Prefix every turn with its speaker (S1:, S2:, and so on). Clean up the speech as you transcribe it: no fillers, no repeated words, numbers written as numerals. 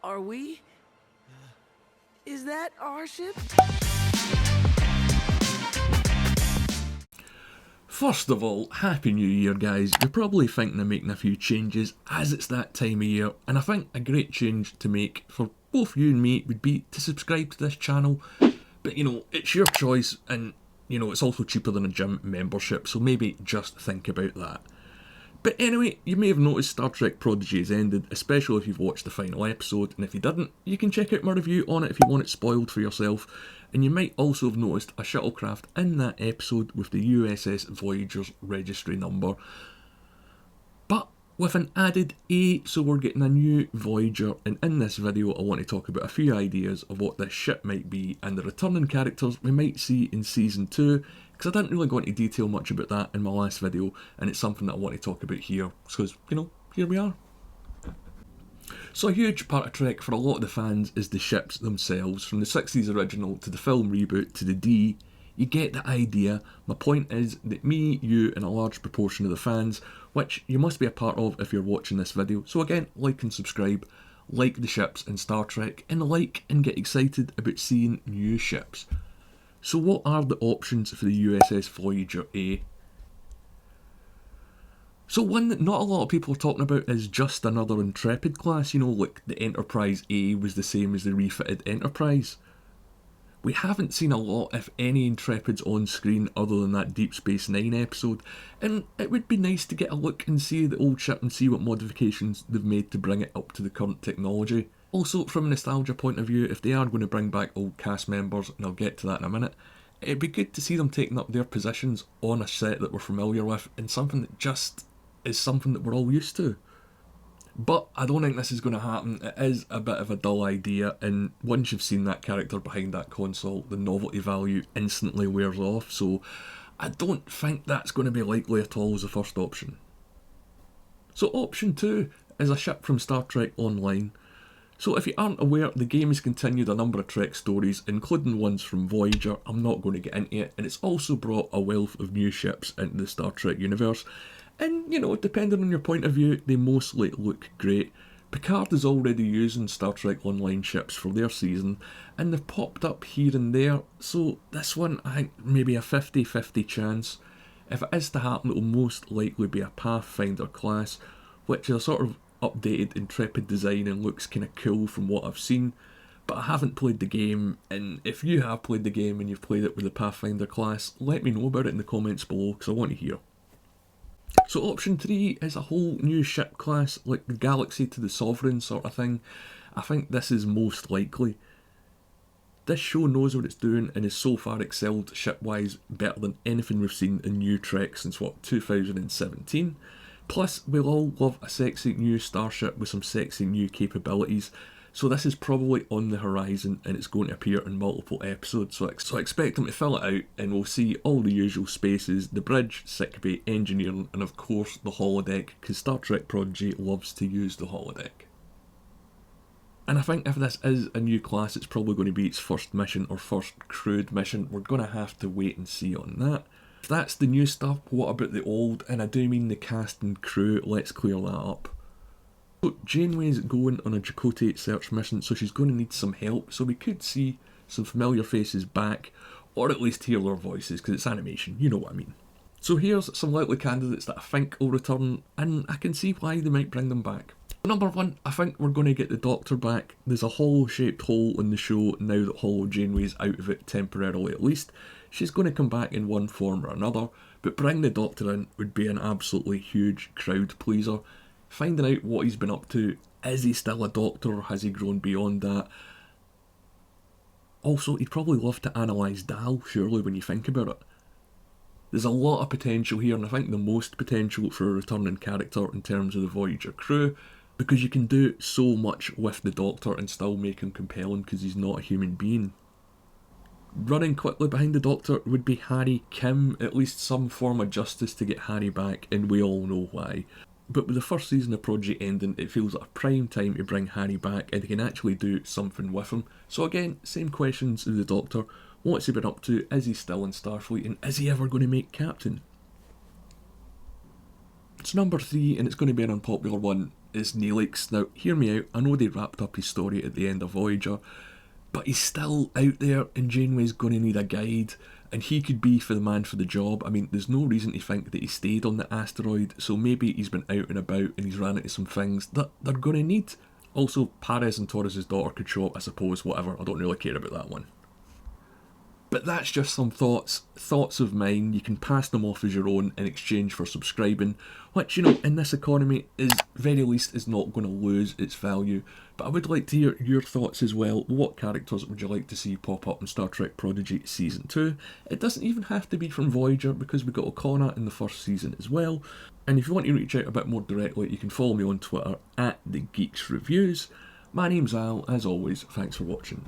S1: Are we? Is that our ship?
S2: First of all, Happy New Year, guys. You're probably thinking of making a few changes as it's that time of year, and I think a great change to make for both you and me would be to subscribe to this channel. But it's your choice, and it's also cheaper than a gym membership, so maybe just think about that. But anyway, you may have noticed Star Trek Prodigy has ended, especially if you've watched the final episode, and if you didn't, you can check out my review on it if you want it spoiled for yourself. And you might also have noticed a shuttlecraft in that episode with the USS Voyager's registry number, but with an added A, so we're getting a new Voyager. And in this video I want to talk about a few ideas of what this ship might be and the returning characters we might see in Season 2, because I didn't really go into detail much about that in my last video, and it's something that I want to talk about here, because, here we are. So a huge part of Trek for a lot of the fans is the ships themselves. From the 60s original to the film reboot to the D, you get the idea. My point is that me, you and a large proportion of the fans, which you must be a part of if you're watching this video, so again, like and subscribe, like the ships in Star Trek, and like and get excited about seeing new ships. So what are the options for the USS Voyager A? So one that not a lot of people are talking about is just another Intrepid class, like the Enterprise A was the same as the refitted Enterprise. We haven't seen a lot, if any, Intrepids on screen other than that Deep Space Nine episode, and it would be nice to get a look and see the old ship and see what modifications they've made to bring it up to the current technology. Also, from a nostalgia point of view, if they are going to bring back old cast members, and I'll get to that in a minute, it'd be good to see them taking up their positions on a set that we're familiar with, and something that just is something that we're all used to. But I don't think this is going to happen. It is a bit of a dull idea, and once you've seen that character behind that console, the novelty value instantly wears off, so I don't think that's going to be likely at all as the first option. So option 2 is a ship from Star Trek Online. So if you aren't aware, the game has continued a number of Trek stories, including ones from Voyager. I'm not going to get into it, and it's also brought a wealth of new ships into the Star Trek universe. And, depending on your point of view, they mostly look great. Picard is already using Star Trek Online ships for their season, and they've popped up here and there, so this one, I think, maybe a 50-50 chance. If it is to happen, it will most likely be a Pathfinder class, which is a sort of updated Intrepid design and looks kind of cool from what I've seen. But I haven't played the game, and if you have played the game and you've played it with the Pathfinder class, let me know about it in the comments below, because I want to hear. So option 3 is a whole new ship class, like the Galaxy to the Sovereign sort of thing. I think this is most likely. This show knows what it's doing and has so far excelled ship-wise better than anything we've seen in new Trek since 2017. Plus, we'll all love a sexy new starship with some sexy new capabilities. So this is probably on the horizon, and it's going to appear in multiple episodes, so I expect them to fill it out, and we'll see all the usual spaces, the bridge, sickbay, engineering, and of course the holodeck, because Star Trek Prodigy loves to use the holodeck. And I think if this is a new class, it's probably going to be its first mission or first crewed mission. We're going to have to wait and see on that. If that's the new stuff, what about the old? And I do mean the cast and crew, let's clear that up. So Janeways going on a Chakotay search mission, so she's going to need some help, so we could see some familiar faces back, or at least hear their voices, because it's animation, you know what I mean. So here's some likely candidates that I think will return, and I can see why they might bring them back. Number 1, I think we're going to get the Doctor back. There's a hollow-shaped hole in the show now that Hollow Janeway's out of it temporarily at least. She's going to come back in one form or another, but bringing the Doctor in would be an absolutely huge crowd pleaser. Finding out what he's been up to, is he still a Doctor or has he grown beyond that? Also, he'd probably love to analyse Dal, surely, when you think about it. There's a lot of potential here, and I think the most potential for a returning character in terms of the Voyager crew, because you can do so much with the Doctor and still make him compelling because he's not a human being. Running quickly behind the Doctor would be Harry Kim, at least some form of justice to get Harry back, and we all know why. But with the first season of Prodigy ending, it feels like a prime time to bring Harry back and they can actually do something with him. So again, same questions as the Doctor. What's he been up to? Is he still in Starfleet? And is he ever going to make captain? It's number 3, and it's going to be an unpopular one. is Neelix. Now, hear me out, I know they wrapped up his story at the end of Voyager, but he's still out there, and Janeway's going to need a guide, and he could be the man for the job. I mean, there's no reason to think that he stayed on the asteroid, so maybe he's been out and about and he's ran into some things that they're going to need. Also, Paris and Torres' daughter could show up, I suppose, whatever, I don't really care about that one. But that's just some thoughts of mine. You can pass them off as your own in exchange for subscribing, which, you know, in this economy, is very least is not going to lose its value. But I would like to hear your thoughts as well. What characters would you like to see pop up in Star Trek Prodigy Season 2? It doesn't even have to be from Voyager, because we got O'Connor in the first season as well. And if you want to reach out a bit more directly, you can follow me on Twitter @TheGeeksReviews. My name's Al, as always, thanks for watching.